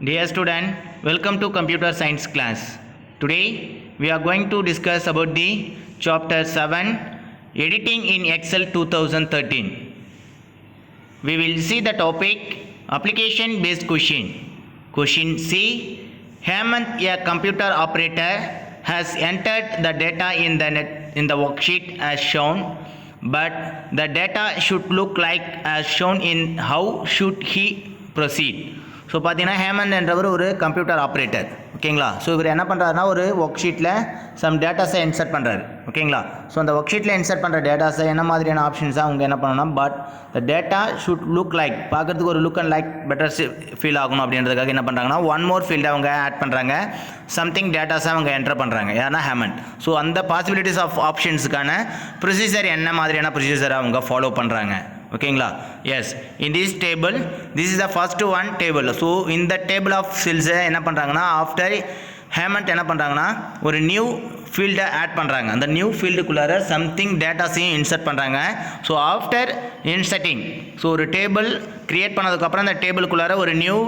Dear student, welcome to computer science class. Today we are going to discuss about the chapter 7 editing in Excel 2013. We will see the topic application based question. Question C. Hemant, a computer operator, has entered the data in the worksheet as shown, but the data should look like as shown in how should he proceed. So பார்த்தீங்கன்னா ஹேமந்த்ன்றவர் ஒரு computer operator ஓகேங்களா. So இவர் என்ன பண்ணுறாருனா ஒரு work ஷீட்டில் some டேட்டாஸை insert பண்ணுறாரு ஓகேங்களா. So அந்த ஒர்க் ஷீட்டில் இன்சர்ட் பண்ணுற டேட்டாஸை என்ன மாதிரியான ஆப்ஷன்ஸாக அவங்க என்ன பண்ணணும்னா but the data should look like பார்க்குறதுக்கு ஒரு look and like better feel ஆகணும் அப்படின்றதுக்காக என்ன பண்ணுறாங்கன்னா ஒன் மோர் ஃபீல்டை அவங்க ஆட் பண்ணுறாங்க, சம்திங் டேட்டாஸை அவங்க என்டர் பண்ணுறாங்க யாருன்னா ஹேமந்த். ஸோ அந்த பாசிபிலிட்டிஸ் ஆஃப் ஆப்ஷன்ஸுக்கான ப்ரொசீஜர் என்ன மாதிரியான ப்ரொசீஜரை அவங்க ஃபாலோ பண்ணுறாங்க ஓகேங்களா. Yes, in this table this is the first one table. So இந்த டேபிள் ஆஃப் செல்ஸை என்ன பண்ணுறாங்கன்னா ஆஃப்டர் ஹேமந்த் என்ன பண்ணுறாங்கன்னா ஒரு நியூ ஃபீல்டை ஆட் பண்ணுறாங்க. அந்த நியூ ஃபீல்டுக்குள்ளார சம்திங் டேட்டாஸையும் இன்சர்ட் பண்ணுறாங்க. ஸோ ஆஃப்டர் இன்சர்ட்டிங் ஸோ ஒரு டேபிள் க்ரியேட் பண்ணதுக்கப்புறம் அந்த டேபிளுக்குள்ளார ஒரு நியூ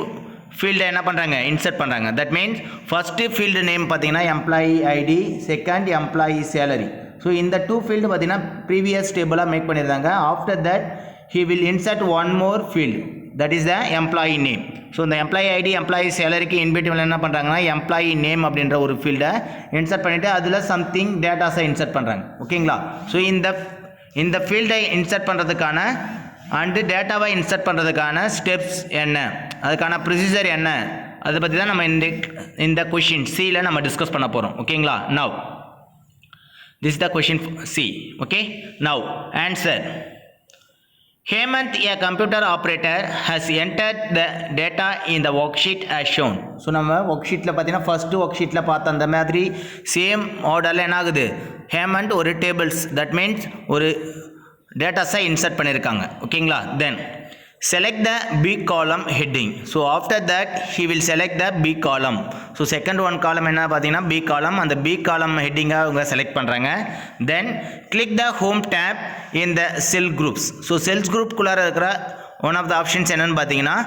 ஃபீல்டை என்ன பண்ணுறாங்க இன்சர்ட் பண்ணுறாங்க. That means first field name பார்த்தீங்கன்னா employee ID, second employee salary. So இந்த டூ ஃபீல்டு பார்த்தீங்கன்னா ப்ரீவியஸ் டேபிளாக மேக் பண்ணியிருந்தாங்க. After that he will insert one more field, that is the employee name. So இந்த எம்ப்ளாயி ஐடி எம்ப்ளாயி சேலரிக்கு இன்பிட்வீனில் என்ன பண்ணுறாங்கன்னா employee name அப்படின்ற ஒரு ஃபீல்டை இன்சர்ட் பண்ணிவிட்டு அதில் சம்திங் டேட்டாஸை இன்சர்ட் பண்ணுறாங்க ஓகேங்களா. ஸோ இந்த ஃபீல்டை இன்சர்ட் பண்ணுறதுக்கான அண்டு டேட்டாவை இன்சர்ட் பண்ணுறதுக்கான ஸ்டெப்ஸ் என்ன, அதுக்கான ப்ரொசீஜர் என்ன, அதை பற்றி தான் நம்ம இந்த கொஷின் சியில் நம்ம டிஸ்கஸ் பண்ண போகிறோம் ஓகேங்களா. Now this is the question C. Okay, now answer. Hemant, a computer operator, has entered the data in the worksheet as shown. So நம்ம ஒர்க் ஷீட்டில் பார்த்தீங்கன்னா ஃபஸ்ட்டு ஒர்க் ஷீட்டில் பார்த்த அந்த மாதிரி சேம் ஆர்டரில் என்ன ஆகுது, ஹேமந்த் ஒரு டேபிள்ஸ் தட் மீன்ஸ் ஒரு டேட்டாஸை இன்சர்ட் பண்ணியிருக்காங்க ஓகேங்களா. தென் select the B column heading. So after that he will select the B column. So second one column என்ன பார்த்தீங்கன்னா B column, அந்த B column heading அவங்க select பண்ணுறாங்க. Then click the home tab in the cell groups. So cells group குள்ளார இருக்கிற one of the options என்னன்னு பார்த்தீங்கன்னா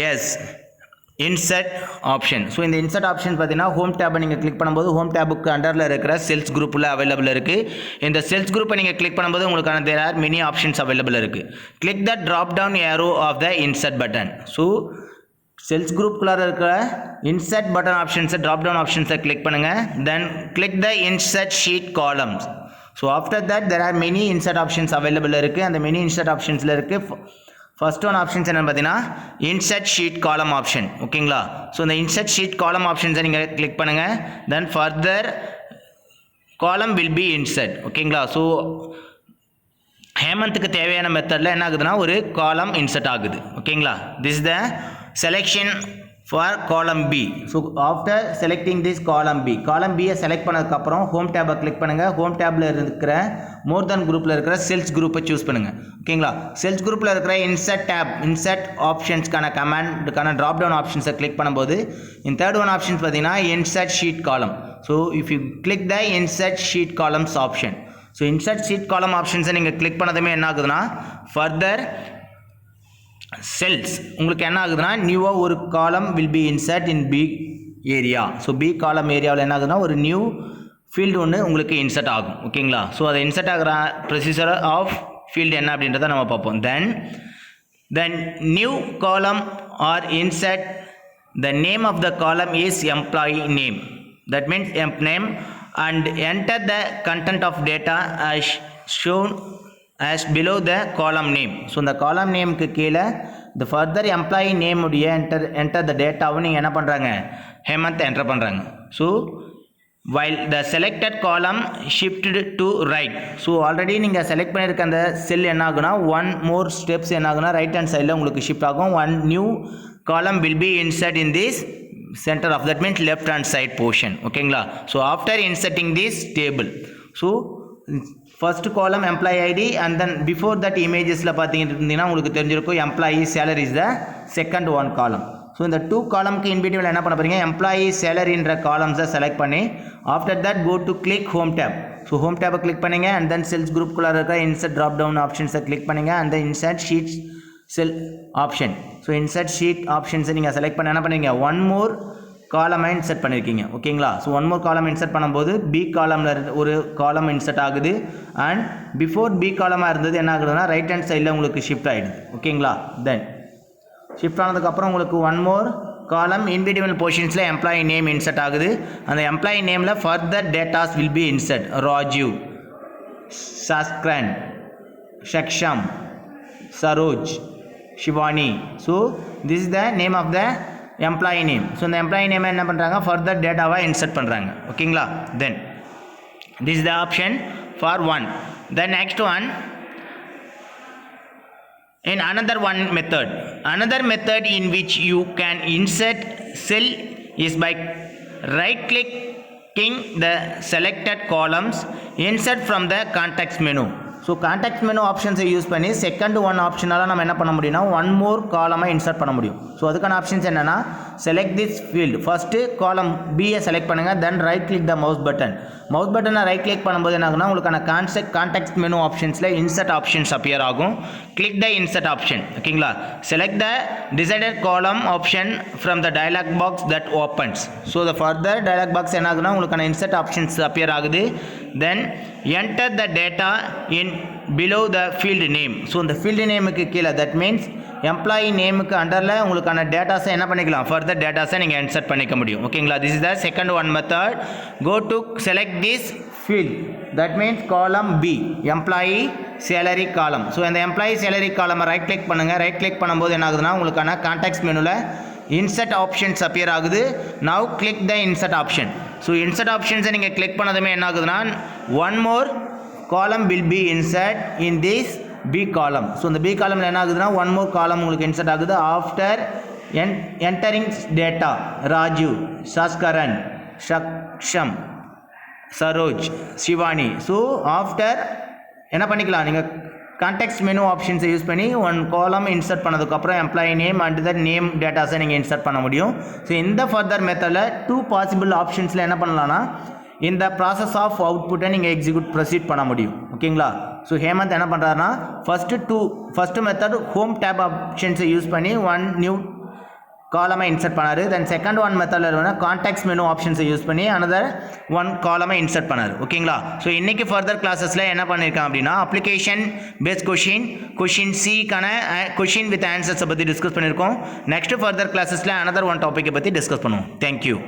yes insert option. So இந்த insert option பார்த்தீங்கன்னா ஹோம் டேப்பை நீங்கள் கிளிக் பண்ணும்போது ஹோம் டேப்புக்கு அண்டரில் இருக்கிற செல்ஸ் குரூப்பில் அவைலபிள் இருக்குது. இந்த செல்ஸ் குரூப்பை நீங்கள் கிளிக் பண்ணும்போது உங்களுக்கான there are many options available இருக்குது. Click the drop down arrow of the insert button. So cells குரூப்புக்குள்ளார இருக்கிற இன்சர்ட் பட்டன் ஆப்ஷன்ஸை ட்ராப் டவுன் ஆப்ஷன்ஸை கிளிக் பண்ணுங்கள். Then click the insert sheet columns. So after that there are many insert options available இருக்குது. அந்த many insert ஆப்ஷன்ஸில் இருக்குது. First one options என்னென்னு பார்த்தீங்கன்னா இன்சர்ட் ஷீட் காலம் ஆப்ஷன் ஓகேங்களா. ஸோ இந்த இன்சர்ட் ஷீட் காலம் ஆப்ஷன்ஸை நீங்கள் கிளிக் பண்ணுங்கள். Then further column will be insert ஓகேங்களா. ஸோ ஹேமந்துக்கு தேவையான மெத்தடில் என்ன ஆகுதுன்னா ஒரு காலம் இன்சர்ட் ஆகுது ஓகேங்களா. This the selection for column B. So after selecting this column B, column பியை செலக்ட் பண்ணதுக்கப்புறம் ஹோம் டேப்பை கிளிக் பண்ணுங்கள். ஹோம் டேப்பில் இருக்கிற மோர் தென் குரூப்பில் இருக்கிற செல்ஸ் குரூப்பை சூஸ் பண்ணுங்கள் ஓகேங்களா. செல்ஸ் குரூப்பில் இருக்கிற இன்சர்ட் டேப் இன்சர்ட் ஆப்ஷன்ஸ்க்கான கமாண்டுக்கான ட்ராப் டவுன் ஆப்ஷன்ஸை கிளிக் பண்ணும்போது இந்த தேர்ட் ஒன் ஆப்ஷன்ஸ் பார்த்தீங்கன்னா insert sheet column. So if you click the insert sheet columns option, so insert sheet column ஆப்ஷன்ஸை நீங்கள் கிளிக் பண்ணதுமே என்ன ஆகுதுன்னா ஃபர்தர் செல்ஸ் உங்களுக்கு என்ன ஆகுதுன்னா நியூவாக ஒரு column will be insert in B area. So B column ஏரியாவில் என்ன ஆகுதுன்னா ஒரு நியூ ஃபீல்டு ஒன்று உங்களுக்கு இன்சர்ட் ஆகும் ஓகேங்களா. ஸோ அதை இன்சர்ட் ஆகிற ப்ரொசீஜர் ஆஃப் ஃபீல்டு என்ன அப்படின்றத நம்ம பார்ப்போம். Then new column or insert the name of the column is employee name, that means emp name and enter the content of data as shown as below the column name. So இந்த column நேமுக்கு கீழே இந்த further employee name உடைய enter the டேட்டாவை நீங்கள் என்ன பண்ணுறாங்க Hemant enter பண்ணுறாங்க. So while the selected column shifted to right. So already நீங்கள் செலக்ட் பண்ணியிருக்க அந்த செல் என்ன ஆகுனா ஒன் மோர் ஸ்டெப்ஸ் என்ன ஆகுனா ரைட் ஹேண்ட் சைடில் உங்களுக்கு ஷிஃப்ட் ஆகும். One new column will be insert in this center of that means left hand side portion ஓகேங்களா. So after inserting this table so first column employee ID and then before that இமேஜஸில் பார்த்தீங்கன்னா உங்களுக்கு தெரிஞ்சிருக்கும் employee salary is the second one column. So இந்த two காலம்க்கு இன்பிட்வீனில் என்ன பண்ண போகிறீங்க எம்ப்ளாயி சேலரின்ற காலம்ஸை செலக்ட் பண்ணி after that go to click home tab. So home டேப்பை கிளிக் பண்ணுங்க அண்ட் தென் செல்ஸ் குரூப்புக்குள்ளே இருக்கிற இன்சர்ட் ட்ராப் டவுன் ஆப்ஷன்ஸை கிளிக் பண்ணுங்கள் and then insert sheets cell option. So insert sheet ஆப்ஷன்ஸை நீங்கள் செலக்ட் பண்ண என்ன பண்ணுவீங்க ஒன் மோர் காலமை இன்சர்ட் பண்ணியிருக்கீங்க ஓகேங்களா. ஸோ ஒன் மோர் காலம் இன்சர்ட் பண்ணும்போது பி காலமில் ஒரு காலம் இன்சர்ட் ஆகுது அண்ட் பிஃபோர் பி காலமாக இருந்தது என்ன ஆகுதுன்னா ரைட் ஹேண்ட் சைடில் உங்களுக்கு ஷிஃப்ட் ஆகிடுது ஓகேங்களா. தென் ஷிஃப்ட் ஆனதுக்கப்புறம் உங்களுக்கு ஒன் மோர் காலம் இன்டிவிஜுவல் பொசிஷன்ஸில் எம்ப்ளாயி நேம் இன்சர்ட் ஆகுது. அந்த எம்ப்ளாயி நேமில் further datas will be insert Rajeev, Saskiran, Saksham, Saroj, Shivani. So this is the name of the employee name. So இந்த எம்ப்ளாயி நேமை என்ன பண்ணுறாங்க ஃபர்தர் டேட்டாவை இன்சர்ட் பண்ணுறாங்க ஓகேங்களா. Then this is the option for one. Then next one in another method in which you can insert cell is by right clicking the selected columns, insert from the context menu. So context menu ஆப்ஷன்ஸை use பண்ணி second one ஆப்ஷனால் நம்ம என்ன பண்ண முடியும்னா one more காலமாக insert பண்ண முடியும். ஸோ அதுக்கான ஆப்ஷன்ஸ் என்னென்னா செலக்ட் திஸ் ஃபீல்டு, ஃபஸ்ட்டு காலம் பியை செலக்ட் பண்ணுங்கள், then right click the mouse பட்டனை ரைட் கிளிக் பண்ணும்போது என்ன ஆகுனா உங்களுக்கான கான்டெக்ட் மெனு ஆப்ஷன்ஸில் இன்சர்ட் ஆப்ஷன்ஸ் அப்பியர் ஆகும். கிளிக் த இன்சர்ட் ஆப்ஷன் ஓகேங்களா. Select the decided column option from the dialog box that opens. So the further dialog box என்ன ஆகுனா உங்களுக்கான இன்சர்ட் ஆப்ஷன்ஸ் அப்பியர் ஆகுது. Then enter the data in below the field name. So இந்த field நேமுக்கு கீழே that means employee நேமுக்கு அண்டரில் உங்களுக்கான டேட்டாஸை என்ன பண்ணிக்கலாம் ஃபர்தர் டேட்டாஸை நீங்கள் இன்சர்ட் பண்ணிக்க முடியும் ஓகேங்களா. This is the second one method. Go to select this field that means column B employee salary column. So இந்த எம்ப்ளாயி சேலரி காலமை ரைட் கிளிக் பண்ணுங்கள். ரைட் கிளிக் பண்ணும்போது என்ன ஆகுதுன்னா உங்களுக்கான கான்டெக்ட் மெனுவில் இன்சர்ட் ஆப்ஷன்ஸ் அப்பியர் ஆகுது. Now click the insert option. So insert ஆப்ஷன்ஸை நீங்கள் கிளிக் பண்ணதுமே என்ன ஆகுதுன்னா one more column will be insert in this B column. So இந்த பி காலமில் என்ன ஆகுதுன்னா ஒன் மோர் காலம் உங்களுக்கு இன்சர்ட் ஆகுது. After entering data Rajeev, Saskaran, Saksham, Saroj, Shivani. So after என்ன பண்ணிக்கலாம் நீங்கள் கான்டெக்ட் மெனு ஆப்ஷன்ஸை யூஸ் பண்ணி ஒன் காலம் இன்சர்ட் பண்ணதுக்கப்புறம் employee name and the name டேட்டாஸை நீங்கள் இன்சர்ட் பண்ண முடியும். ஸோ இந்த ஃபர்தர் மெத்தடில் டூ பாசிபிள் ஆப்ஷன்ஸில் என்ன பண்ணலாம்னா இந்த ப்ராசஸ் ஆஃப் அவுட்புட்டை நீங்கள் எக்ஸிக்யூட் ப்ரொசீட் பண்ண முடியும் ஓகேங்களா. ஸோ ஹேமந்த் என்ன பண்ணுறாருன்னா ஃபஸ்ட்டு மெத்தட் ஹோம் டேப் ஆப்ஷன்ஸை யூஸ் பண்ணி ஒன் நியூ காலமை இன்சர்ட் பண்ணார். தென் செகண்ட் ஒன் மெத்தடில் வேணால் கான்டெக்ட் மெனு ஆப்ஷன்ஸை யூஸ் பண்ணி அனதர் ஒன் காலமை இன்சர்ட் பண்ணார் ஓகேங்களா. ஸோ இன்றைக்கி ஃபர்தர் கிளாஸஸில் என்ன பண்ணியிருக்கான் அப்படின்னா அப்ளிகேஷன் பேஸ்ட் கொஷின் சிக்கான கொஷின் வித் ஆன்சர்ஸை பற்றி டிஸ்கஸ் பண்ணியிருக்கோம். நெக்ஸ்ட் ஃபர்தர் கிளாஸஸில் அனதர் ஒன் டாப்பிக்கை பற்றி டிஸ்கஸ் பண்ணுவோம். தேங்க்யூ.